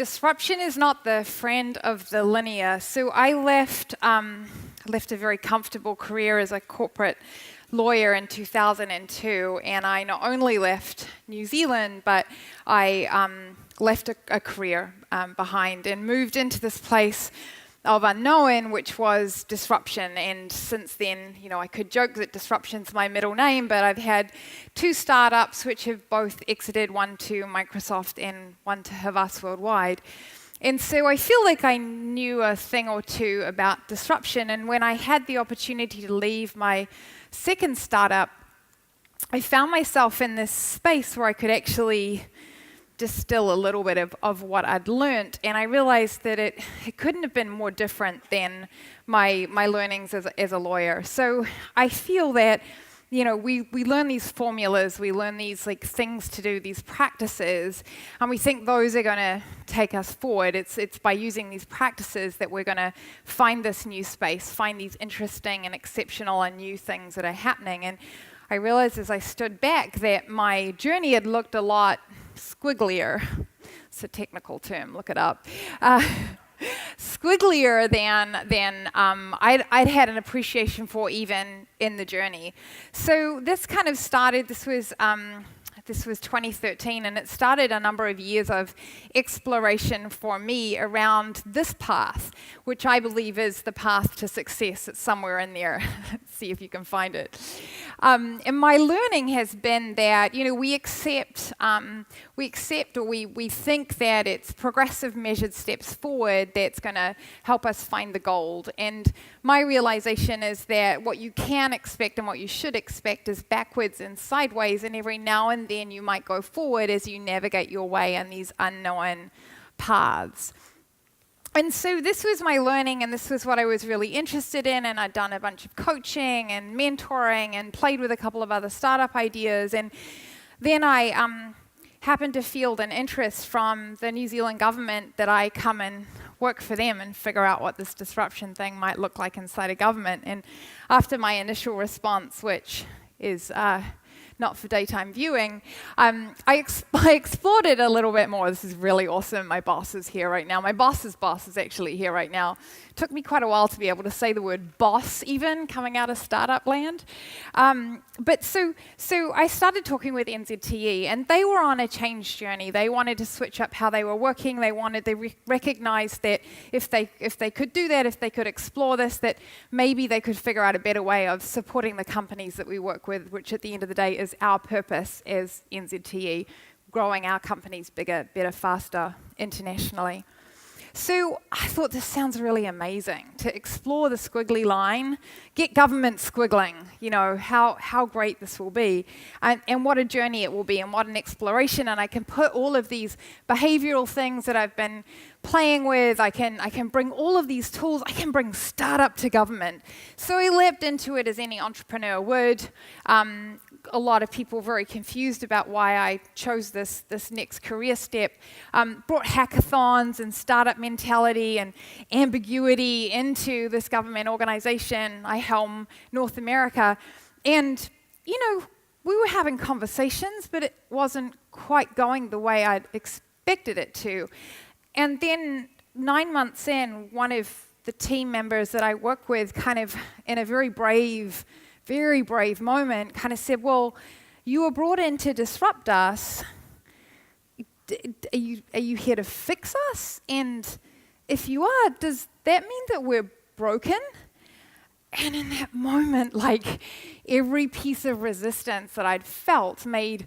disruption is not the friend of the linear. So I left a very comfortable career as a corporate lawyer in 2002, and I not only left New Zealand, but I left a career behind and moved into this place of unknown, which was disruption. And since then, I could joke that disruption's my middle name, but I've had 2 startups which have both exited, one to Microsoft and one to Havas Worldwide. And so I feel like I knew a thing or two about disruption. And when I had the opportunity to leave my second startup, I found myself in this space where I could actually distill a little bit of what I'd learned, and I realized that it couldn't have been more different than my learnings as a lawyer. So I feel that we learn these formulas, we learn these things to do, these practices, and we think those are going to take us forward. It's by using these practices that we're going to find this new space, find these interesting and exceptional and new things that are happening. And I realized as I stood back that my journey had looked a lot squigglier. It's a technical term, look it up. Squigglier than I'd had an appreciation for even in the journey. So this kind of started, this was 2013, and it started a number of years of exploration for me around this path, which I believe is the path to success. It's somewhere in there. See if you can find it. And my learning has been that we accept or we think that it's progressive measured steps forward that's going to help us find the gold. And my realization is that what you can expect and what you should expect is backwards and sideways, and every now and then you might go forward as you navigate your way in these unknown paths. And so this was my learning, and this was what I was really interested in, and I'd done a bunch of coaching and mentoring and played with a couple of other startup ideas. And then I happened to field an interest from the New Zealand government that I come and work for them and figure out what this disruption thing might look like inside a government. And after my initial response, which is not for daytime viewing, I explored it a little bit more. This is really awesome. My boss is here right now. My boss's boss is actually here right now. It took me quite a while to be able to say the word boss even, coming out of startup land. But so I started talking with NZTE, and they were on a change journey. They wanted to switch up how they were working. They recognized that if they could do that, if they could explore this, that maybe they could figure out a better way of supporting the companies that we work with, which at the end of the day is our purpose as NZTE, growing our companies bigger, better, faster internationally. So I thought this sounds really amazing, to explore the squiggly line, get government squiggling, how great this will be, and what a journey it will be, and what an exploration. And I can put all of these behavioral things that I've been playing with, I can bring all of these tools, I can bring startup to government. So I leapt into it as any entrepreneur would. A lot of people very confused about why I chose this next career step. Brought hackathons and startup mentality and ambiguity into this government organization. I helm North America. And, we were having conversations, but it wasn't quite going the way I'd expected it to. And then 9 months in, one of the team members that I work with kind of in a very brave moment kind of said, well, you were brought in to disrupt us. Are you here to fix us? And if you are, does that mean that we're broken? And in that moment, every piece of resistance that I'd felt made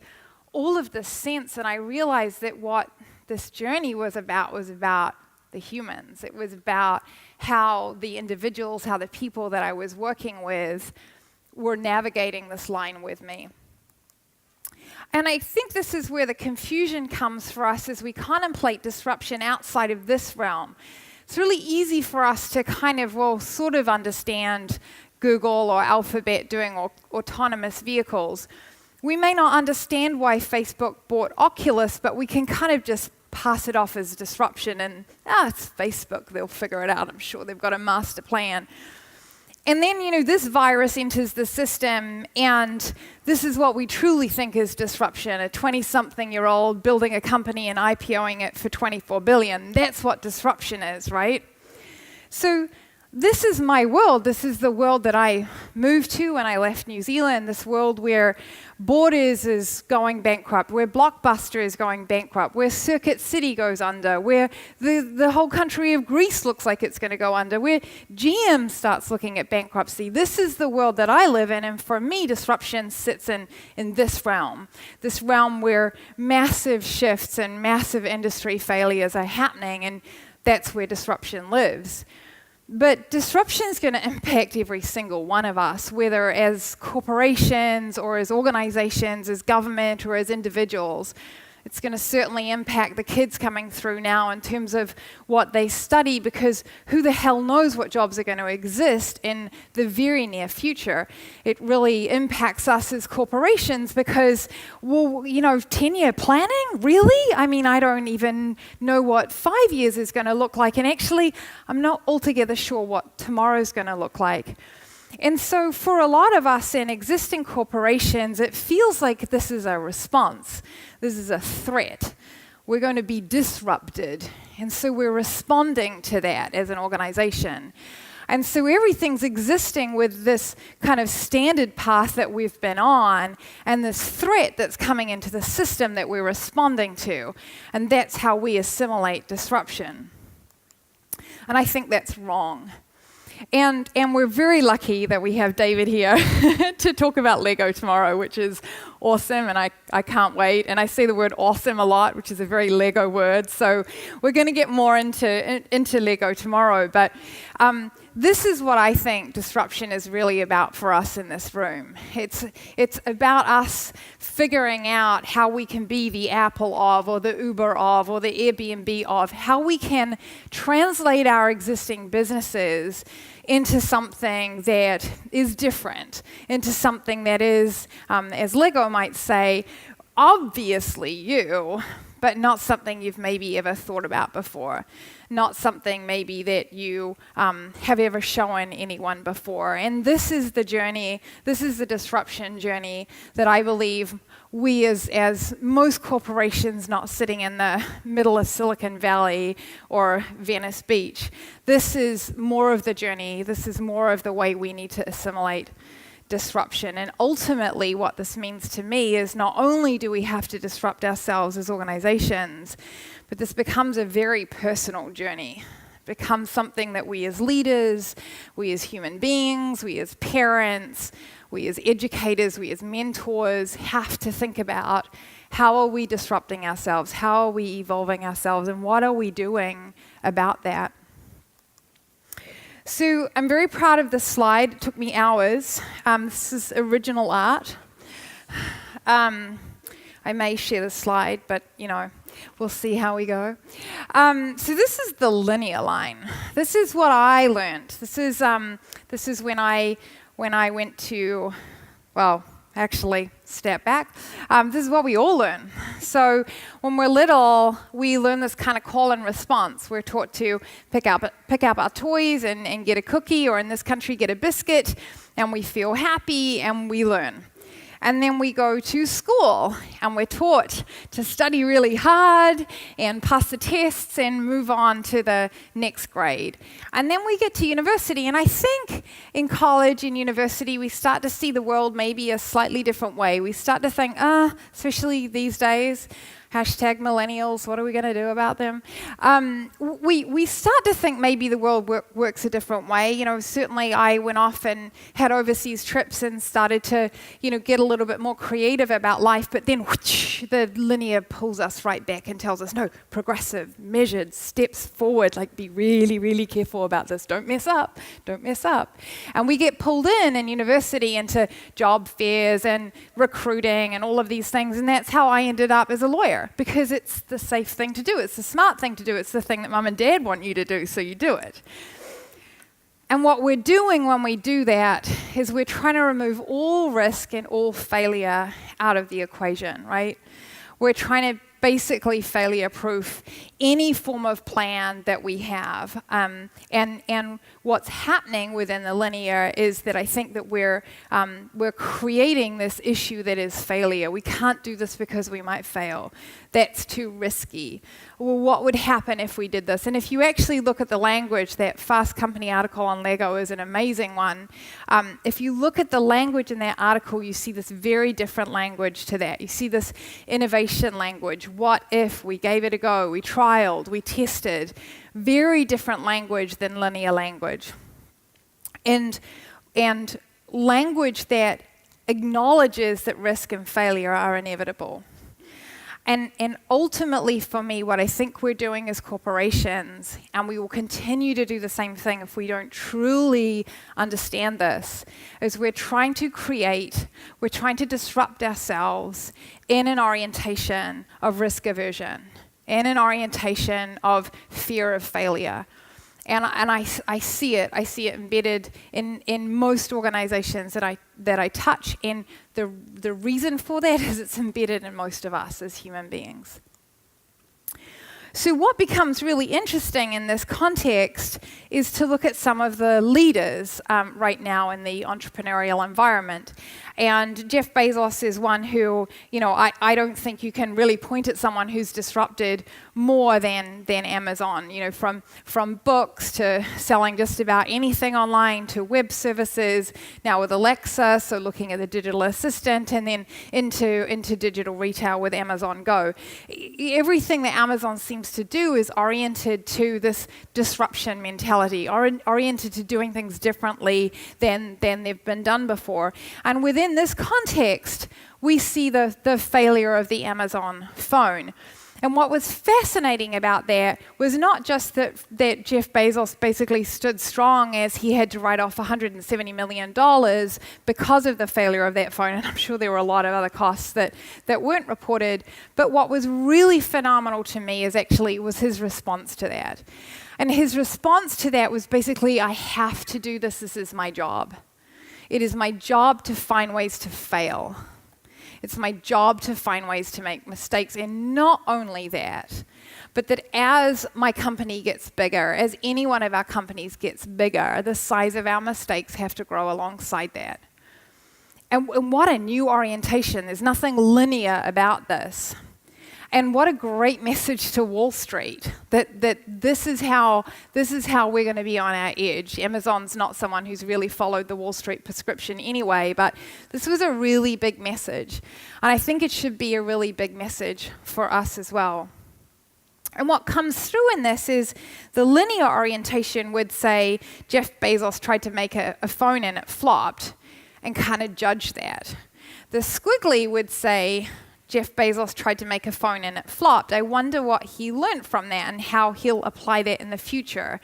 all of this sense, and I realized that what this journey was about the humans. It was about how the individuals, how the people that I was working with were navigating this line with me. And I think this is where the confusion comes for us as we contemplate disruption outside of this realm. It's really easy for us to sort of understand Google or Alphabet doing autonomous vehicles. We may not understand why Facebook bought Oculus, but we can kind of just pass it off as disruption and, it's Facebook, they'll figure it out. I'm sure they've got a master plan. And then, this virus enters the system, and this is what we truly think is disruption. A 20-something-year-old building a company and IPOing it for $24 billion. That's what disruption is, right? So this is my world. This is the world that I moved to when I left New Zealand, this world where Borders is going bankrupt, where Blockbuster is going bankrupt, where Circuit City goes under, where the whole country of Greece looks like it's going to go under, where GM starts looking at bankruptcy. This is the world that I live in, and for me, disruption sits in this realm where massive shifts and massive industry failures are happening, and that's where disruption lives. But disruption is going to impact every single one of us, whether as corporations or as organizations, as government or as individuals. It's going to certainly impact the kids coming through now in terms of what they study, because who the hell knows what jobs are going to exist in the very near future. It really impacts us as corporations because, 10-year planning? Really? I mean, I don't even know what 5 years is going to look like, and actually, I'm not altogether sure what tomorrow's going to look like. And so for a lot of us in existing corporations, it feels like this is a response. This is a threat. We're going to be disrupted. And so we're responding to that as an organization. And so everything's existing with this kind of standard path that we've been on and this threat that's coming into the system that we're responding to. And that's how we assimilate disruption. And I think that's wrong. And we're very lucky that we have David here to talk about Lego tomorrow, which is awesome, and I can't wait. And I say the word awesome a lot, which is a very Lego word. So we're going to get more into Lego tomorrow. But this is what I think disruption is really about for us in this room. It's about us figuring out how we can be the Apple of, or the Uber of, or the Airbnb of, how we can translate our existing businesses into something that is different, into something that is, as Lego might say, obviously you, but not something you've maybe ever thought about before. Not something maybe that you have ever shown anyone before. And this is the journey, this is the disruption journey that I believe we as most corporations not sitting in the middle of Silicon Valley or Venice Beach, this is more of the journey, this is more of the way we need to assimilate disruption. And ultimately what this means to me is not only do we have to disrupt ourselves as organizations, but this becomes a very personal journey. It becomes something that we as leaders, we as human beings, we as parents, we as educators, we as mentors have to think about. How are we disrupting ourselves? How are we evolving ourselves? And what are we doing about that? So I'm very proud of this slide. It took me hours. This is original art. I may share the slide, but we'll see how we go. So this is the linear line. This is what I learned. This is when I went to, actually, step back. This is what we all learn. So when we're little, we learn this kind of call and response. We're taught to pick up our toys and get a cookie, or in this country, get a biscuit, and we feel happy and we learn. And then we go to school and we're taught to study really hard and pass the tests and move on to the next grade. And then we get to university, and I think in college and university we start to see the world maybe a slightly different way. We start to think, especially these days, #millennials, what are we going to do about them? We start to think maybe the world works a different way. Certainly I went off and had overseas trips and started to, get a little bit more creative about life, but then whoosh, the linear pulls us right back and tells us, no, progressive, measured, steps forward, like be really, really careful about this. Don't mess up. And we get pulled in university into job fairs and recruiting and all of these things, and that's how I ended up as a lawyer. Because it's the safe thing to do. It's the smart thing to do. It's the thing that mum and dad want you to do, so you do it. And what we're doing when we do that is we're trying to remove all risk and all failure out of the equation, right? We're trying to basically failure-proof any form of plan that we have. And what's happening within the linear is that I think that we're creating this issue that is failure. We can't do this because we might fail. That's too risky. Well, what would happen if we did this? And if you actually look at the language, that Fast Company article on Lego is an amazing one. If you look at the language in that article, you see this very different language to that. You see this innovation language. What if we gave it a go? We trialed, we tested. Very different language than linear language. And language that acknowledges that risk and failure are inevitable. And ultimately, for me, what I think we're doing as corporations, and we will continue to do the same thing if we don't truly understand this, is we're trying to disrupt ourselves in an orientation of risk aversion, in an orientation of fear of failure. And I see it embedded in most organizations that I touch, and the reason for that is it's embedded in most of us as human beings. So what becomes really interesting in this context is to look at some of the leaders right now in the entrepreneurial environment. And Jeff Bezos is one who, I don't think you can really point at someone who's disrupted more than Amazon. From books to selling just about anything online to web services, now with Alexa, so looking at the digital assistant, and then into digital retail with Amazon Go. Everything that Amazon seems to do is oriented to this disruption mentality, oriented to doing things differently than they've been done before. And within this context, we see the failure of the Amazon phone. And what was fascinating about that was not just that Jeff Bezos basically stood strong as he had to write off $170 million because of the failure of that phone, and I'm sure there were a lot of other costs that weren't reported, but what was really phenomenal to me was his response to that. And his response to that was basically, I have to do this is my job. It is my job to find ways to fail. It's my job to find ways to make mistakes. And not only that, but that as my company gets bigger, as any one of our companies gets bigger, the size of our mistakes have to grow alongside that. And what a new orientation. There's nothing linear about this. And what a great message to Wall Street, that this is how we're going to be on our edge. Amazon's not someone who's really followed the Wall Street prescription anyway, but this was a really big message. And I think it should be a really big message for us as well. And what comes through in this is the linear orientation would say Jeff Bezos tried to make a phone and it flopped, and kind of judge that. The squiggly would say Jeff Bezos tried to make a phone and it flopped. I wonder what he learned from that and how he'll apply that in the future.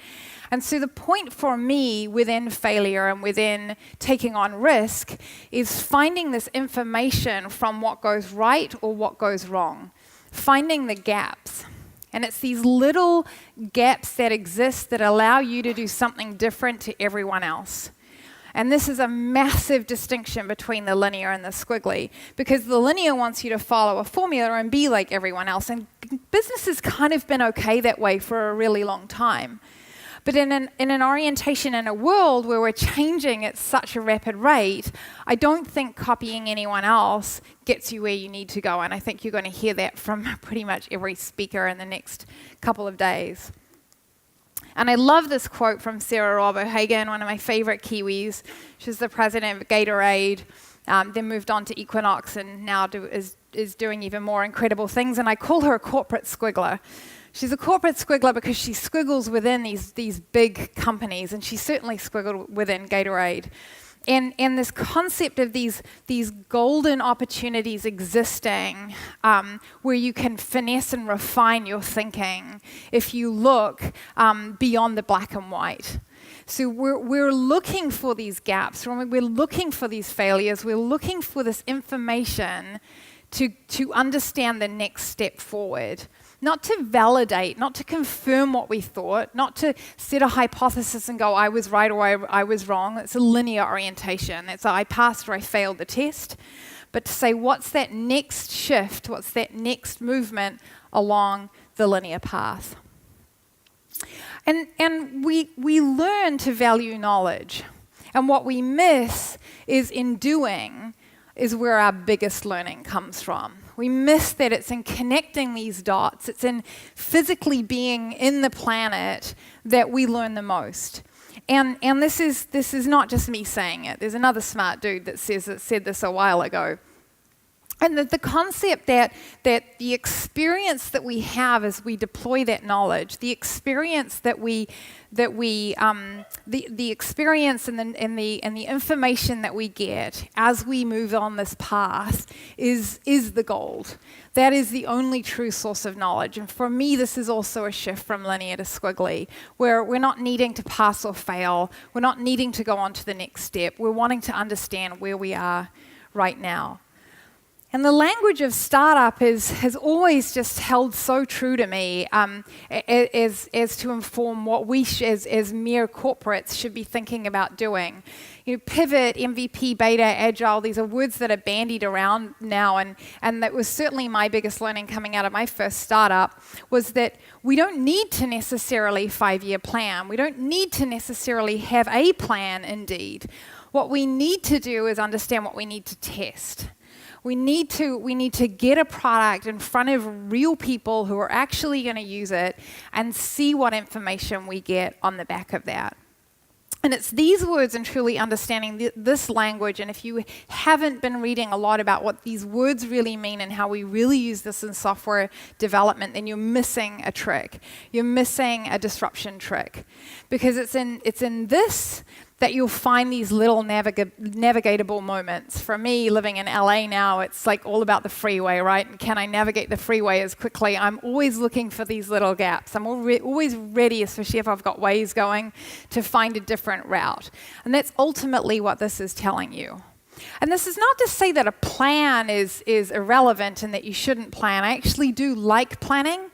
And so the point for me within failure and within taking on risk is finding this information from what goes right or what goes wrong, finding the gaps. And it's these little gaps that exist that allow you to do something different to everyone else. And this is a massive distinction between the linear and the squiggly, because the linear wants you to follow a formula and be like everyone else. And business has kind of been okay that way for a really long time. But in an orientation in a world where we're changing at such a rapid rate, I don't think copying anyone else gets you where you need to go. And I think you're going to hear that from pretty much every speaker in the next couple of days. And I love this quote from Sarah Robb O'Hagan, one of my favorite Kiwis. She's the president of Gatorade, then moved on to Equinox, and now is doing even more incredible things. And I call her a corporate squiggler. She's a corporate squiggler because she squiggles within these big companies, and she certainly squiggled within Gatorade. And this concept of these golden opportunities existing where you can finesse and refine your thinking if you look beyond the black and white. So we're looking for these gaps, we're looking for these failures, we're looking for this information to understand the next step forward. Not to validate, not to confirm what we thought, not to set a hypothesis and go, I was right or I was wrong. It's a linear orientation. It's I passed or I failed the test. but to say, what's that next shift? What's that next movement along the linear path? And we learn to value knowledge. And what we miss is in doing is where our biggest learning comes from. We miss that it's in connecting these dots, it's in physically being in the planet that we learn the most. And this is not just me saying it. There's another smart dude that said this a while ago. And the concept that the experience that we have as we deploy that knowledge, the experience the experience and the information that we get as we move on this path is the gold. That is the only true source of knowledge. And for me, this is also a shift from linear to squiggly, where we're not needing to pass or fail. We're not needing to go on to the next step. We're wanting to understand where we are right now. And the language of startup has always just held so true to me as to inform what we as mere corporates should be thinking about doing. You know, pivot, MVP, beta, agile, these are words that are bandied around now, and that was certainly my biggest learning coming out of my first startup, was that we don't need to necessarily 5-year plan. We don't need to necessarily have a plan, indeed. What we need to do is understand what we need to test. We need to get a product in front of real people who are actually going to use it and see what information we get on the back of that. And it's these words and truly understanding this language, and if you haven't been reading a lot about what these words really mean and how we really use this in software development, then you're missing a trick. You're missing a disruption trick. Because it's in this that you'll find these little navigatable moments. For me, living in LA now, it's like all about the freeway, right? And can I navigate the freeway as quickly? I'm always looking for these little gaps. I'm always ready, especially if I've got Waze going, to find a different route. And that's ultimately what this is telling you. And this is not to say that a plan is irrelevant and that you shouldn't plan. I actually do like planning.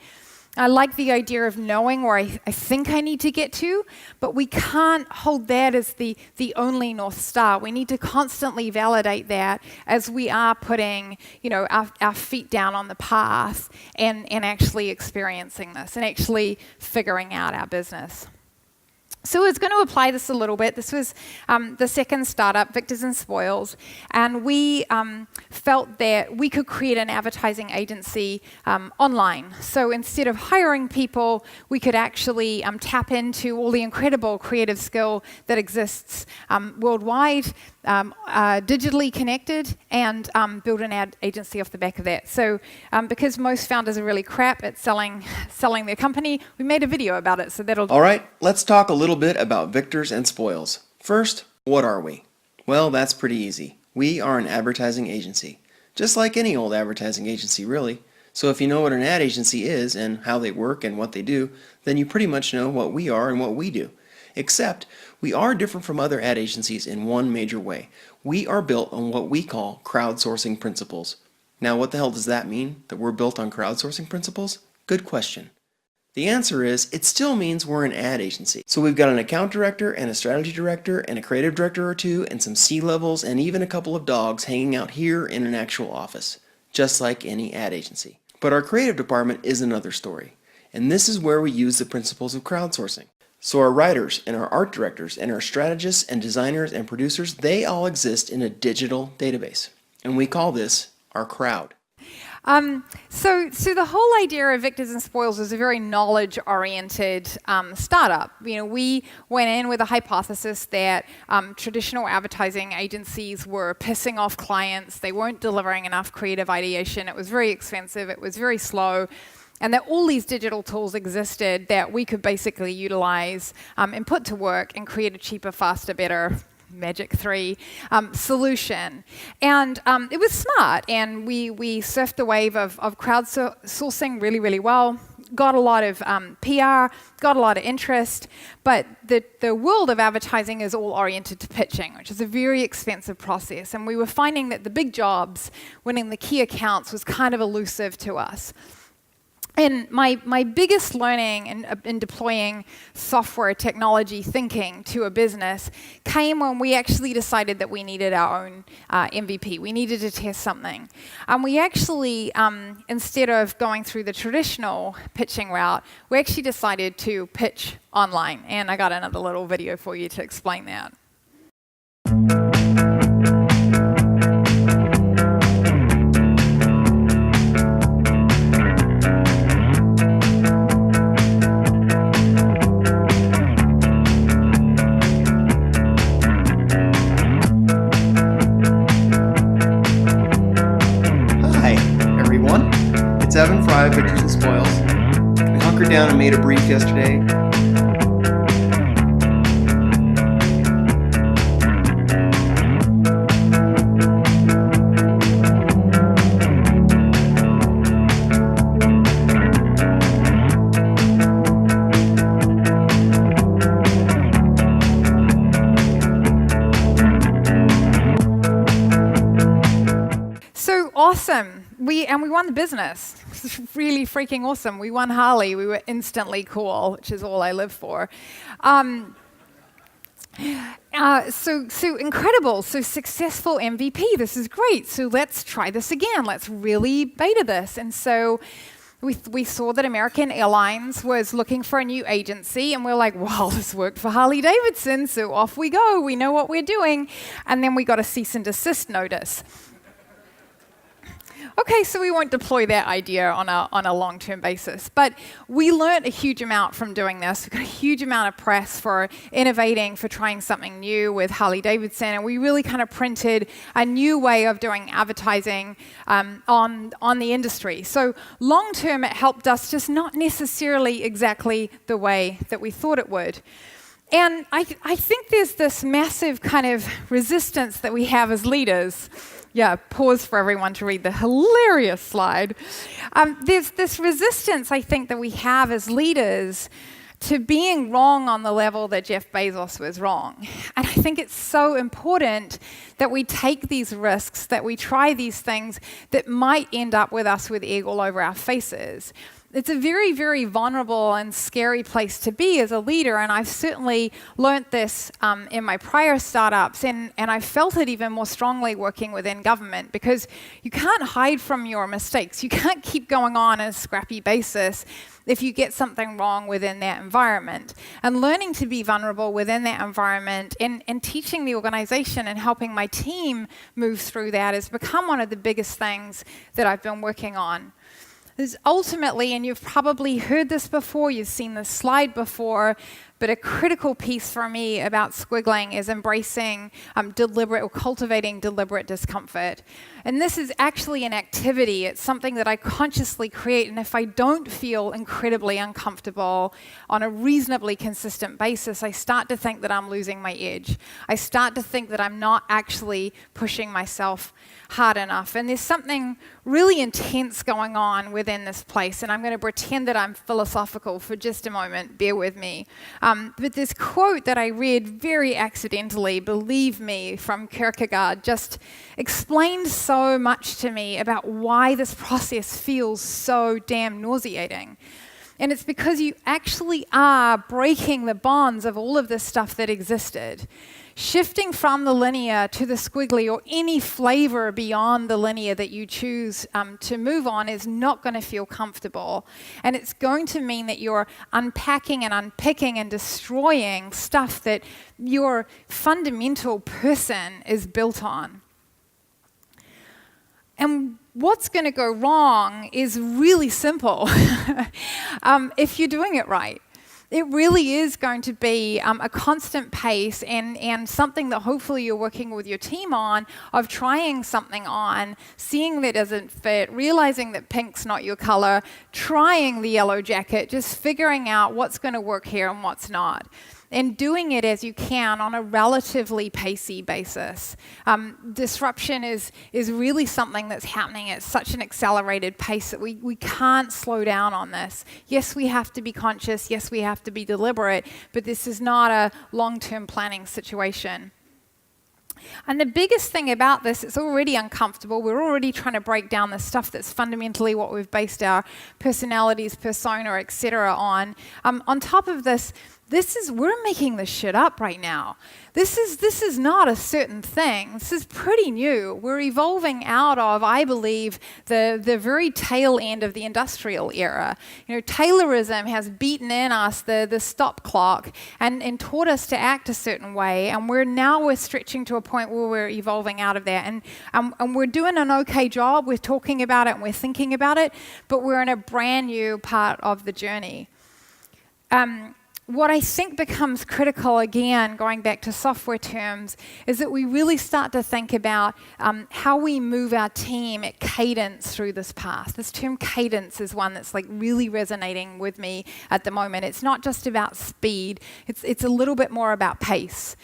I like the idea of knowing where I think I need to get to, but we can't hold that as the only North Star. We need to constantly validate that as we are putting, our feet down on the path and actually experiencing this and actually figuring out our business. So I was going to apply this a little bit. This was the second startup, Victors and Spoils, and we felt that we could create an advertising agency online. So instead of hiring people, we could actually tap into all the incredible creative skill that exists worldwide, digitally connected, and build an ad agency off the back of that. So because most founders are really crap at selling their company, we made a video about it. So that'll... All right, let's talk a little bit about Victors and Spoils. First, what are we? Well, that's pretty easy. We are an advertising agency. Just like any old advertising agency, really. So if you know what an ad agency is and how they work and what they do, then you pretty much know what we are and what we do. Except, we are different from other ad agencies in one major way. We are built on what we call crowdsourcing principles. Now, what the hell does that mean, that we're built on crowdsourcing principles? Good question. The answer is, it still means we're an ad agency. So we've got an account director and a strategy director and a creative director or two and some C-levels and even a couple of dogs hanging out here in an actual office, just like any ad agency. But our creative department is another story. And this is where we use the principles of crowdsourcing. So our writers and our art directors and our strategists and designers and producers, they all exist in a digital database. And we call this our crowd. So the whole idea of Victors and Spoils was a very knowledge-oriented startup. We went in with a hypothesis that traditional advertising agencies were pissing off clients. They weren't delivering enough creative ideation. It was very expensive. It was very slow. And that all these digital tools existed that we could basically utilize and put to work and create a cheaper, faster, better, Magic 3 solution. And it was smart, and we surfed the wave of crowdsourcing really, really well, got a lot of PR, got a lot of interest, but the world of advertising is all oriented to pitching, which is a very expensive process, and we were finding that the big jobs, winning the key accounts, was kind of elusive to us. And my biggest learning in deploying software technology thinking to a business came when we actually decided that we needed our own MVP. We needed to test something. And we actually, instead of going through the traditional pitching route, we actually decided to pitch online. And I got another little video for you to explain that. It's Evan Fry, Victors and Spoils. We hunkered down and made a brief yesterday. So awesome. We won the business. It's really freaking awesome. We won Harley. We were instantly cool, which is all I live for. So incredible. So successful MVP. This is great. So let's try this again. Let's really beta this. And so we saw that American Airlines was looking for a new agency, and we're like, well, this worked for Harley Davidson, so off we go. We know what we're doing. And then we got a cease and desist notice. Okay, so we won't deploy that idea on a long-term basis. But we learned a huge amount from doing this. We got a huge amount of press for innovating, for trying something new with Harley Davidson, and we really kind of printed a new way of doing advertising on the industry. So long-term, it helped us, just not necessarily exactly the way that we thought it would. And I think there's this massive kind of resistance that we have as leaders. Yeah, pause for everyone to read the hilarious slide. There's this resistance, I think, that we have as leaders to being wrong on the level that Jeff Bezos was wrong. And I think it's so important that we take these risks, that we try these things that might end up with us with egg all over our faces. It's a very, very vulnerable and scary place to be as a leader, and I've certainly learnt this in my prior startups, and I felt it even more strongly working within government, because you can't hide from your mistakes. You can't keep going on a scrappy basis if you get something wrong within that environment. And learning to be vulnerable within that environment and teaching the organization and helping my team move through that has become one of the biggest things that I've been working on. Is ultimately, and you've probably heard this before, you've seen this slide before, but a critical piece for me about squiggling is embracing deliberate or cultivating deliberate discomfort. And this is actually an activity. It's something that I consciously create, and if I don't feel incredibly uncomfortable on a reasonably consistent basis, I start to think that I'm losing my edge. I start to think that I'm not actually pushing myself hard enough. And there's something really intense going on within this place, and I'm going to pretend that I'm philosophical for just a moment. Bear with me. But this quote that I read very accidentally, believe me, from Kierkegaard, just explained so much to me about why this process feels so damn nauseating. And it's because you actually are breaking the bonds of all of this stuff that existed. Shifting from the linear to the squiggly, or any flavor beyond the linear that you choose to move on, is not going to feel comfortable. And it's going to mean that you're unpacking and unpicking and destroying stuff that your fundamental person is built on. And what's going to go wrong is really simple if you're doing it right. It really is going to be a constant pace and something that hopefully you're working with your team on, of trying something on, seeing that it doesn't fit, realizing that pink's not your color, trying the yellow jacket, just figuring out what's going to work here and what's not. And doing it as you can on a relatively pacey basis. Disruption is really something that's happening at such an accelerated pace that we can't slow down on this. Yes, we have to be conscious. Yes, we have to be deliberate. But this is not a long-term planning situation. And the biggest thing about this, it's already uncomfortable. We're already trying to break down the stuff that's fundamentally what we've based our personalities, persona, etc. on. On top of this, we're making this shit up right now. This is not a certain thing. This is pretty new. We're evolving out of, I believe, the very tail end of the industrial era. Taylorism has beaten in us the stop clock and taught us to act a certain way, and we're stretching to a point where we're evolving out of that. And we're doing an okay job. We're talking about it and we're thinking about it, but we're in a brand new part of the journey. What I think becomes critical, again, going back to software terms, is that we really start to think about how we move our team at cadence through this path. This term cadence is one that's really resonating with me at the moment. It's not just about speed, it's a little bit more about pace.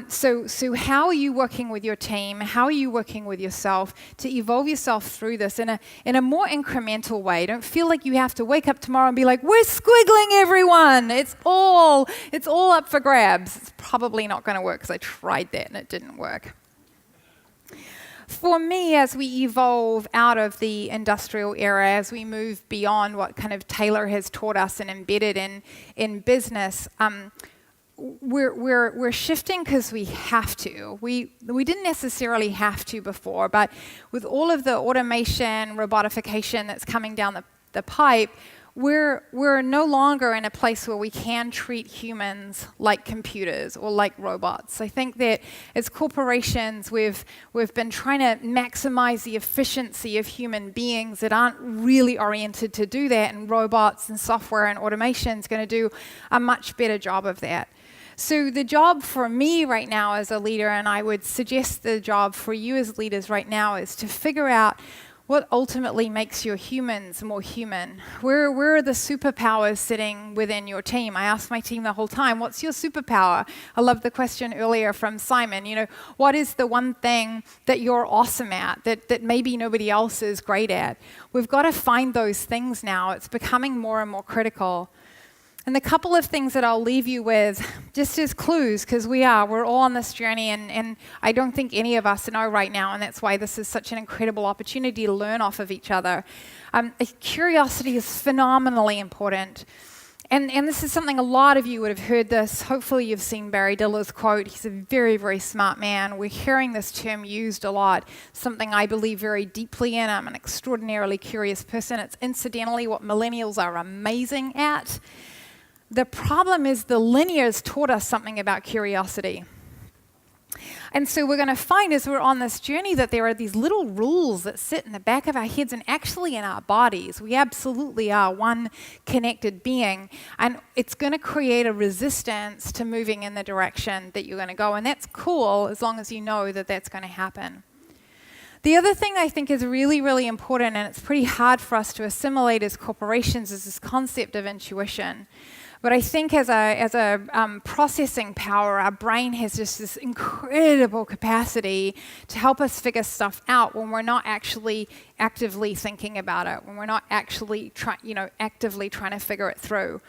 So how are you working with your team? How are you working with yourself to evolve yourself through this in a more incremental way? Don't feel like you have to wake up tomorrow and be like, we're squiggling everyone. It's all up for grabs. It's probably not going to work because I tried that and it didn't work. For me, as we evolve out of the industrial era, as we move beyond what kind of Taylor has taught us and embedded in business, we're shifting because we have to. We didn't necessarily have to before, but with all of the automation, robotification that's coming down the pipe, we're no longer in a place where we can treat humans like computers or like robots. I think that as corporations, we've been trying to maximize the efficiency of human beings that aren't really oriented to do that, and robots and software and automation is going to do a much better job of that. So the job for me right now as a leader, and I would suggest the job for you as leaders right now, is to figure out what ultimately makes your humans more human. Where are the superpowers sitting within your team? I ask my team the whole time, what's your superpower? I love the question earlier from Simon. What is the one thing that you're awesome at, that maybe nobody else is great at? We've got to find those things now. It's becoming more and more critical. And the couple of things that I'll leave you with, just as clues, because we're all on this journey, and I don't think any of us know right now, and that's why this is such an incredible opportunity to learn off of each other. Curiosity is phenomenally important. And this is something a lot of you would have heard this. Hopefully you've seen Barry Diller's quote. He's a very, very smart man. We're hearing this term used a lot, something I believe very deeply in. I'm an extraordinarily curious person. It's incidentally what millennials are amazing at. The problem is the linears taught us something about curiosity. And so we're going to find as we're on this journey that there are these little rules that sit in the back of our heads and actually in our bodies. We absolutely are one connected being. And it's going to create a resistance to moving in the direction that you're going to go. And that's cool as long as you know that that's going to happen. The other thing I think is really, really important, and it's pretty hard for us to assimilate as corporations, is this concept of intuition. But I think as a processing power, our brain has just this incredible capacity to help us figure stuff out when we're not actually actively thinking about it, when we're not actually actively trying to figure it through.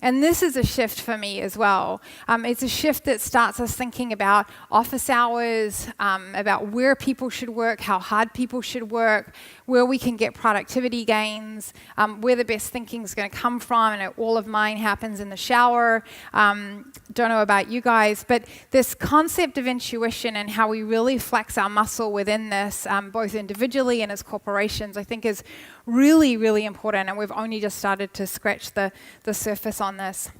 And this is a shift for me as well. It's a shift that starts us thinking about office hours, about where people should work, how hard people should work, where we can get productivity gains, where the best thinking is going to come from. And all of mine happens in the shower. Don't know about you guys, but this concept of intuition and how we really flex our muscle within this, both individually and as corporations, I think is really, really important, and we've only just started to scratch the surface on this.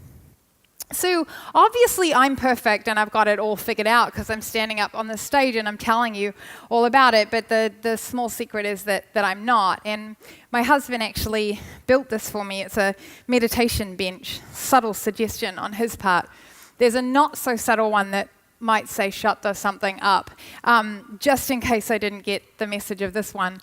So obviously I'm perfect and I've got it all figured out because I'm standing up on the stage and I'm telling you all about it, but the small secret is that I'm not. And my husband actually built this for me. It's a meditation bench, subtle suggestion on his part. There's a not so subtle one that might say shut the something up, just in case I didn't get the message of this one.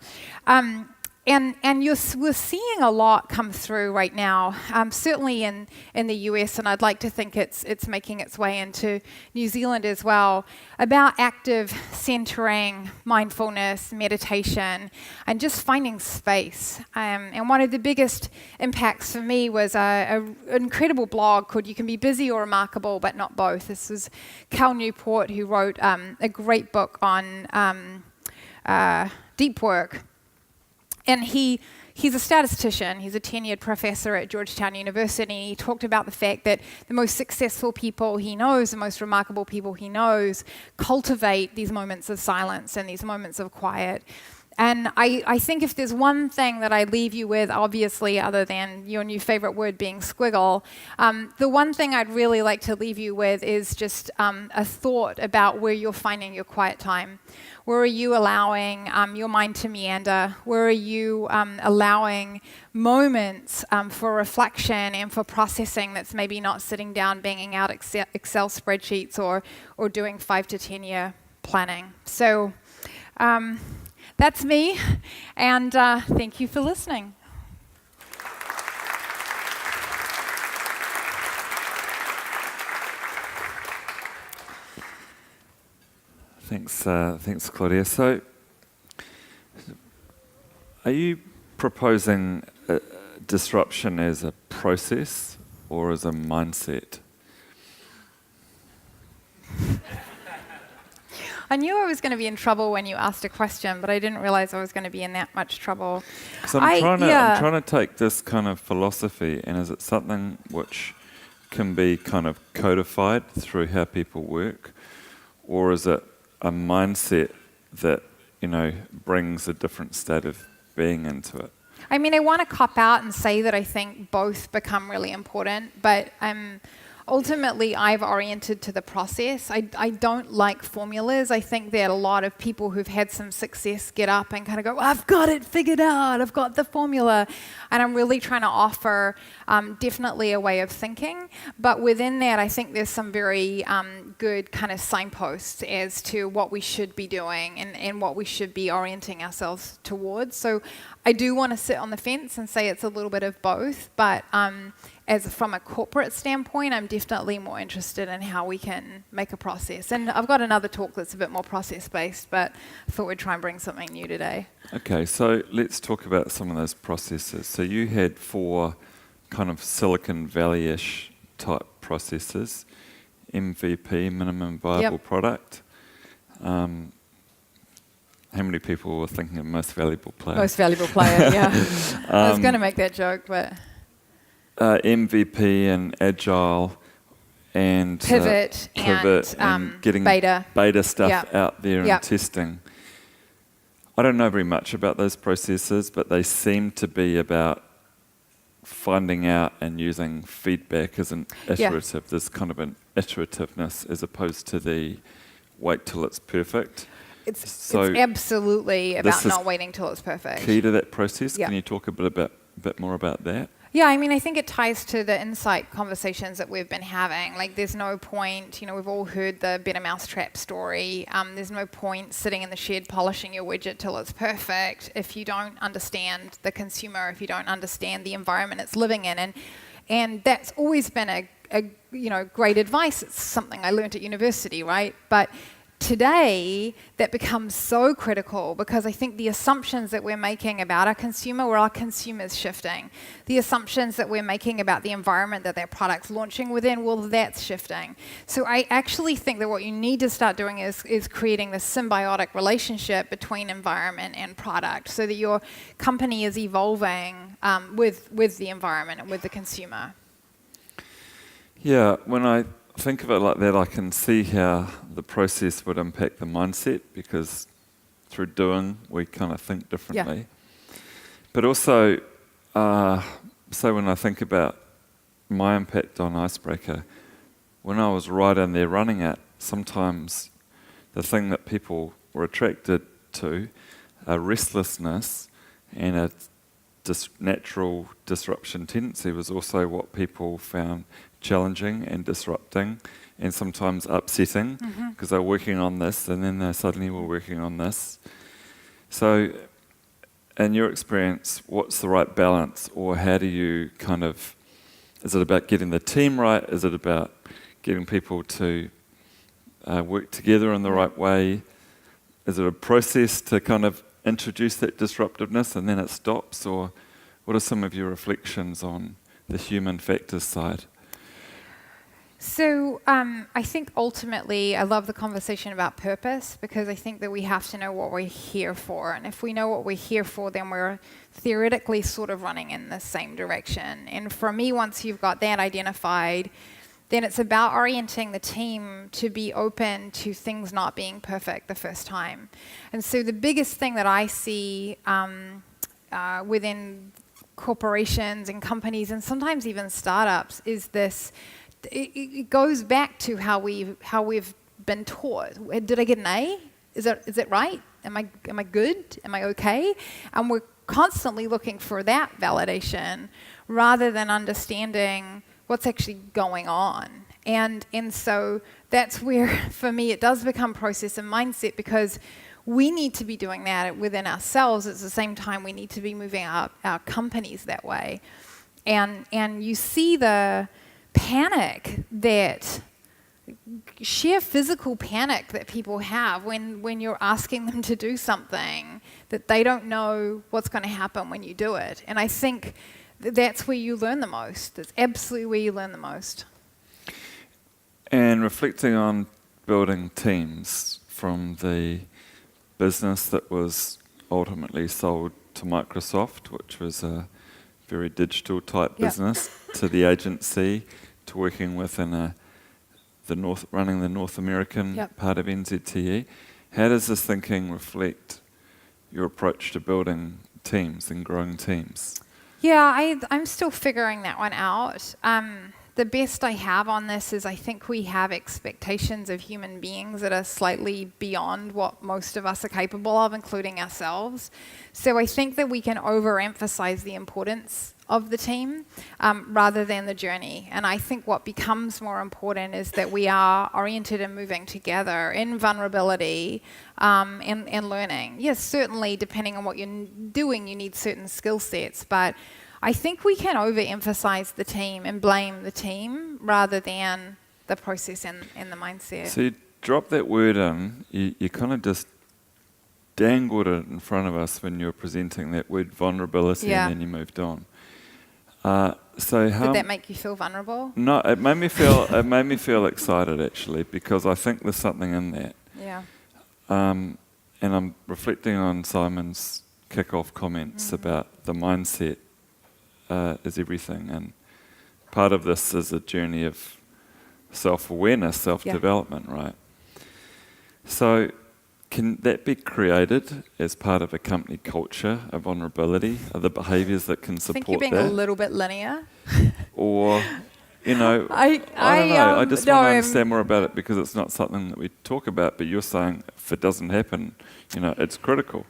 we're seeing a lot come through right now, certainly in the US, and I'd like to think it's making its way into New Zealand as well, about active centering, mindfulness, meditation, and just finding space. And one of the biggest impacts for me was an incredible blog called "You Can Be Busy or Remarkable, but Not Both." This was Cal Newport, who wrote a great book on deep work. And he's a statistician. He's a tenured professor at Georgetown University. He talked about the fact that the most successful people he knows, the most remarkable people he knows, cultivate these moments of silence and these moments of quiet. And I think if there's one thing that I leave you with, obviously, other than your new favorite word being squiggle, the one thing I'd really like to leave you with is just a thought about where you're finding your quiet time. Where are you allowing your mind to meander? Where are you allowing moments for reflection and for processing that's maybe not sitting down, banging out Excel spreadsheets or doing 5 to 10 year planning? So that's me, and thank you for listening. Thanks, Claudia. So, are you proposing disruption as a process or as a mindset? I knew I was going to be in trouble when you asked a question, but I didn't realize I was going to be in that much trouble. So I'm trying to take this kind of philosophy, and is it something which can be kind of codified through how people work, or is it a mindset that, brings a different state of being into it? I mean, I want to cop out and say that I think both become really important, but ultimately, I've oriented to the process. I don't like formulas. I think that a lot of people who've had some success get up and kind of go, I've got it figured out, I've got the formula. And I'm really trying to offer definitely a way of thinking. But within that, I think there's some very good kind of signposts as to what we should be doing and what we should be orienting ourselves towards. So I do want to sit on the fence and say it's a little bit of both, but as from a corporate standpoint, I'm definitely more interested in how we can make a process. And I've got another talk that's a bit more process-based, but I thought we'd try and bring something new today. Okay, so let's talk about some of those processes. So you had 4 kind of Silicon Valley-ish type processes: MVP, minimum viable product. How many people were thinking of most valuable player? Most valuable player, yeah. I was going to make that joke, but... MVP and Agile and Pivot and getting beta stuff out there and testing. I don't know very much about those processes, but they seem to be about finding out and using feedback as an iterative. There's kind of an iterativeness as opposed to the wait till it's perfect. It's absolutely about not waiting till it's perfect. Key to that process. Can you talk a bit more about that? Yeah, I mean, I think it ties to the insight conversations that we've been having. Like, there's no point, we've all heard the better mousetrap story. There's no point sitting in the shed polishing your widget till it's perfect if you don't understand the consumer, if you don't understand the environment it's living in. And that's always been a great advice. It's something I learned at university, right? But today, that becomes so critical because I think the assumptions that we're making about our consumer, where our consumer's shifting. The assumptions that we're making about the environment that their product's launching within, well, that's shifting. So I actually think that what you need to start doing is creating this symbiotic relationship between environment and product so that your company is evolving with the environment and with the consumer. Yeah, when I think of it like that, I can see how the process would impact the mindset because through doing, we kind of think differently. Yeah. But also, so when I think about my impact on Icebreaker, when I was right in there running it, sometimes the thing that people were attracted to, a restlessness and a natural disruption tendency was also what people found challenging and disrupting and sometimes upsetting because they're working on this and then they suddenly were working on this. So in your experience, what's the right balance, or how do you kind of, is it about getting the team right? Is it about getting people to work together in the right way? Is it a process to kind of introduce that disruptiveness and then it stops? Or what are some of your reflections on the human factors side? So I think ultimately I love the conversation about purpose, because I think that we have to know what we're here for. And if we know what we're here for, then we're theoretically sort of running in the same direction. And for me, once you've got that identified, then it's about orienting the team to be open to things not being perfect the first time. And so the biggest thing that I see within corporations and companies, and sometimes even startups, is this. It goes back to how we've been taught. Did I get an A? Is it right? Am I good? Am I okay? And we're constantly looking for that validation rather than understanding what's actually going on. And so that's where, for me, it does become process and mindset, because we need to be doing that within ourselves. At the same time, we need to be moving our companies that way. And you see the panic, that sheer physical panic that people have when you're asking them to do something that they don't know what's going to happen when you do it. And I think that's where you learn the most. That's absolutely where you learn the most. And reflecting on building teams from the business that was ultimately sold to Microsoft, which was a very digital type business, to the agency, to working within running the North American part of NZTE. How does this thinking reflect your approach to building teams and growing teams? Yeah, I'm still figuring that one out. The best I have on this is I think we have expectations of human beings that are slightly beyond what most of us are capable of, including ourselves. So I think that we can overemphasize the importance of the team rather than the journey. And I think what becomes more important is that we are oriented and moving together in vulnerability and learning. Yes, certainly, depending on what you're doing, you need certain skill sets, but I think we can overemphasize the team and blame the team rather than the process and the mindset. So you drop that word in, you kind of just dangled it in front of us when you were presenting that word vulnerability, and then you moved on. So how did that make you feel vulnerable? No, it made me feel excited, actually, because I think there's something in that. Yeah. And I'm reflecting on Simon's kick-off comments about the mindset is everything, and part of this is a journey of self-awareness, self-development, right? So can that be created as part of a company culture, a vulnerability? Are there behaviours that can support that? I think you're being a little bit linear. Or, I don't know. I just want to understand more about it, because it's not something that we talk about, but you're saying if it doesn't happen, it's critical.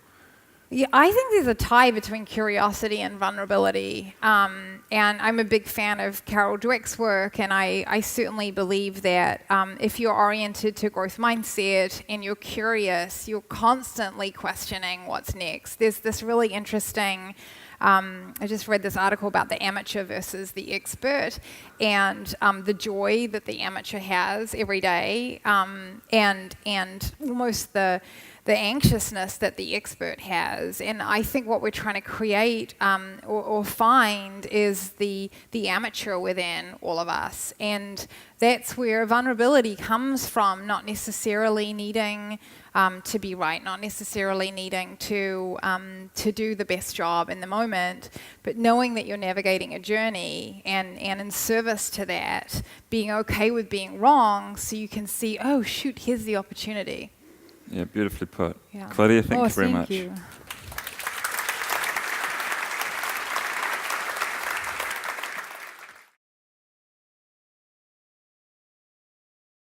Yeah, I think there's a tie between curiosity and vulnerability. And I'm a big fan of Carol Dweck's work, and I certainly believe that if you're oriented to growth mindset and you're curious, you're constantly questioning what's next. There's this really interesting, I just read this article about the amateur versus the expert, and the joy that the amateur has every day, and almost the anxiousness that the expert has. And I think what we're trying to create or find is the amateur within all of us. And that's where vulnerability comes from, not necessarily needing to be right, not necessarily needing to do the best job in the moment, but knowing that you're navigating a journey and in service to that, being okay with being wrong so you can see, oh shoot, here's the opportunity. Yeah, beautifully put. Yeah. Claudia, thank you very much. Thank you.